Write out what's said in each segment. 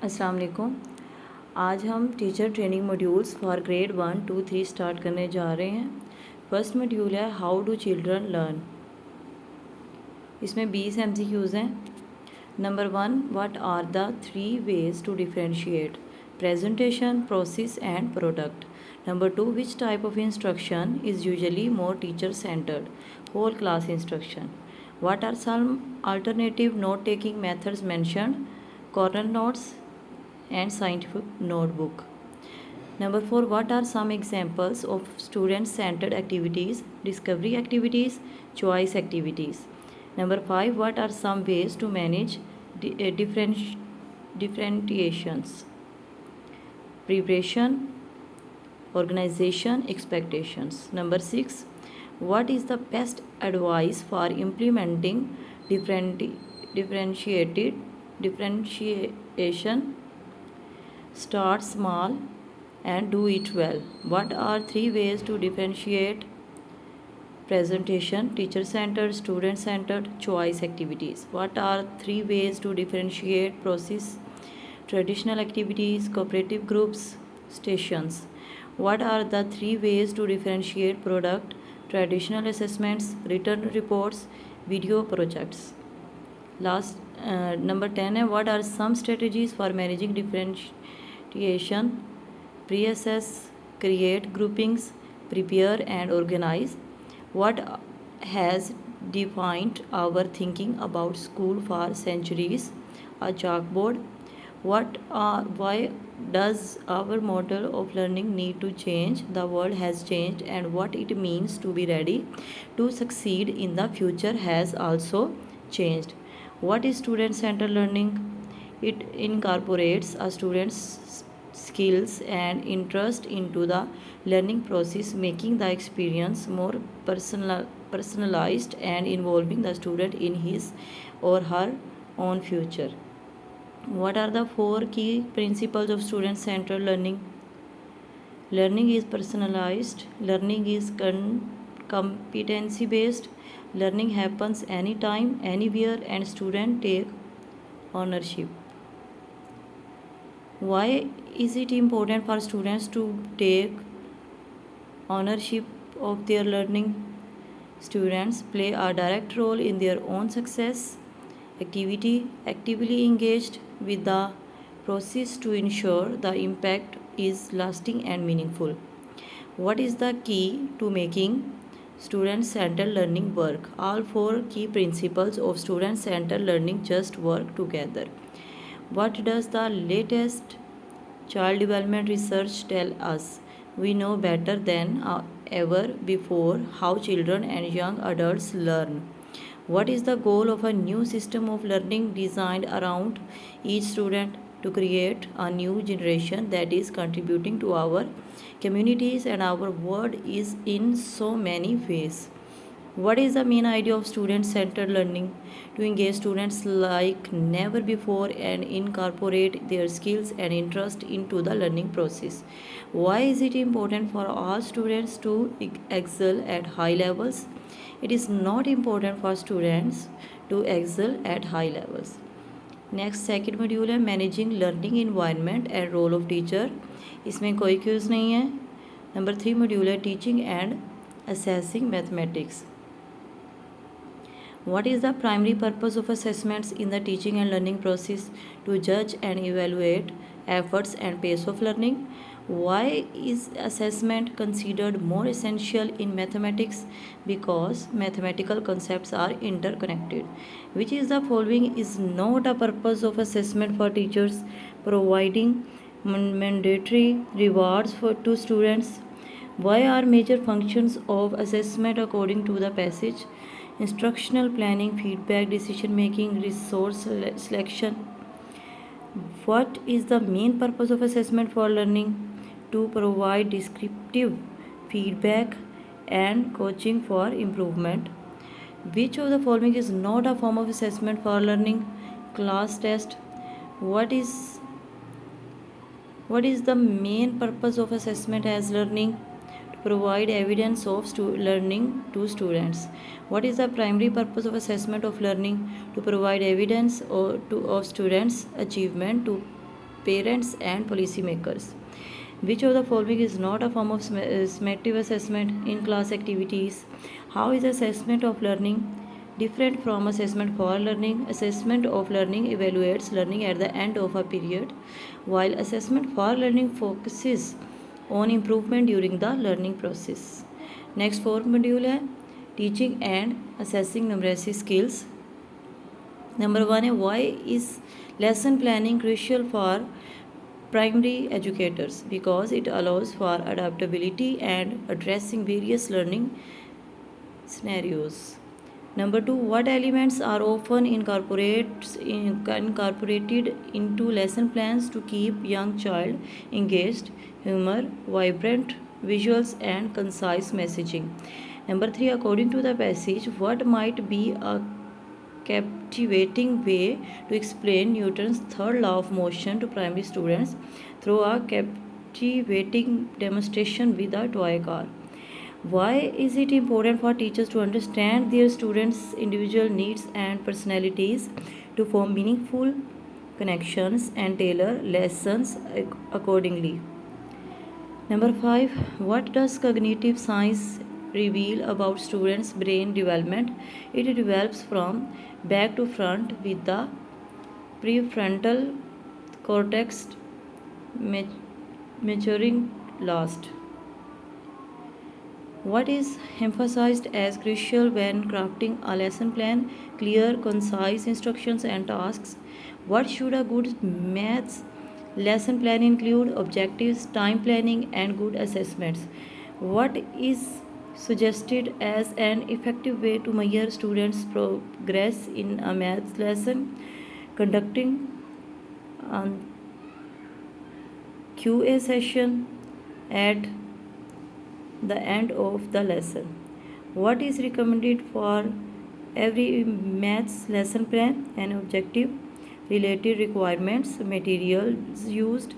अस्सलाम वालेकुम। आज हम teacher training modules for grade 1, 2, 3 start करने जा रहे हैं। फर्स्ट मॉड्यूल है हाउ डू चिल्ड्रन लर्न। इसमें 20 MCQs हैं। Number 1, what are the 3 ways to differentiate presentation, process and product. Number 2, which type of instruction is usually more teacher centred, whole class instruction. What are some alternative note-taking methods mentioned? Corner notes and scientific notebook. Number 4, what are some examples of student-centered activities, discovery activities, choice activities? Number 5, what are some ways to manage differentiations? Preparation, organization, expectations. Number 6, what is the best advice for implementing differentiation? Start small and do it well. What are 3 ways to differentiate presentation, teacher centered, student centered, choice activities? What are 3 ways to differentiate process, traditional activities, cooperative groups, stations? What are the 3 ways to differentiate product, traditional assessments, written reports, video projects? Number 10 है what are some strategies for managing differentiation? Pre-assess, create groupings, prepare and organize. What has defined our thinking about school for centuries? A chalkboard. Why does our model of learning need to change? The world has changed and what it means to be ready to succeed in the future has also changed. What is student-centered learning? It incorporates a student's skills and interest into the learning process, making the experience more personalized and involving the student in his or her own future. What are the 4 key principles of student-centered learning? Learning is personalized, learning is competency based, learning happens anytime, anywhere, and students take ownership. Why is it important for students to take ownership of their learning? Students play a direct role in their own success. Actively engaged with the process to ensure the impact is lasting and meaningful. What is the key to making student-centered learning work? All 4 key principles of student-centered learning just work together. What does the latest child development research tell us? We know better than ever before how children and young adults learn. What is the goal of a new system of learning designed around each student? To create a new generation that is contributing to our communities and our world is in so many ways. What is the main idea of student-centered learning? To engage students like never before and incorporate their skills and interest into the learning process. Why is it important for all students to excel at high levels? It is not important for students to excel at high levels. Next second module है managing learning environment and role of teacher. इसमें कोई क्यूज़ नहीं है। Number 3 module है teaching and assessing mathematics. What is the primary purpose of assessments in the teaching and learning process? To judge and evaluate efforts and pace of learning. Why is assessment considered more essential in mathematics? Because mathematical concepts are interconnected. Which is the following is not a purpose of assessment for teachers? Providing mandatory rewards to students. Why are major functions of assessment according to the passage? Instructional planning, feedback, decision making, resource selection. What is the main purpose of assessment for learning? To provide descriptive feedback and coaching for improvement. Which of the following is not a form of assessment for learning? Class test. What is the main purpose of assessment as learning? Provide evidence of learning to students. What is the primary purpose of assessment of learning? To provide evidence of students' achievement to parents and policymakers. Which of the following is not a form of summative assessment in class activities? How is assessment of learning different from assessment for learning? Assessment of learning evaluates learning at the end of a period, while assessment for learning focuses on improvement during the learning process. Next four module है teaching and assessing numeracy skills. Number one है why is lesson planning crucial for primary educators? Because it allows for adaptability and addressing various learning scenarios. Number two, what elements are often incorporated into lesson plans to keep young child engaged? Humor, vibrant visuals, and concise messaging. Number three, according to the passage, what might be a captivating way to explain Newton's third law of motion to primary students through a captivating demonstration with a toy car? Why is it important for teachers to understand their students' individual needs and personalities to form meaningful connections and tailor lessons accordingly? Number 5. What does cognitive science reveal about students' brain development? It develops from back to front with the prefrontal cortex maturing last. What is emphasized as crucial when crafting a lesson plan? Clear, concise instructions and tasks. What should a good maths lesson plan include? Objectives, time planning, and good assessments. What is suggested as an effective way to measure students' progress in a maths lesson? Conducting a QA session at the end of the lesson. What is recommended for every maths lesson plan? An objective, related requirements, materials used,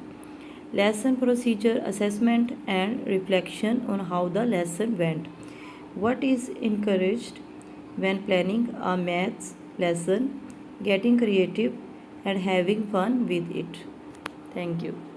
lesson procedure, assessment, and reflection on how the lesson went. What is encouraged when planning a maths lesson? Getting creative and having fun with it. Thank you.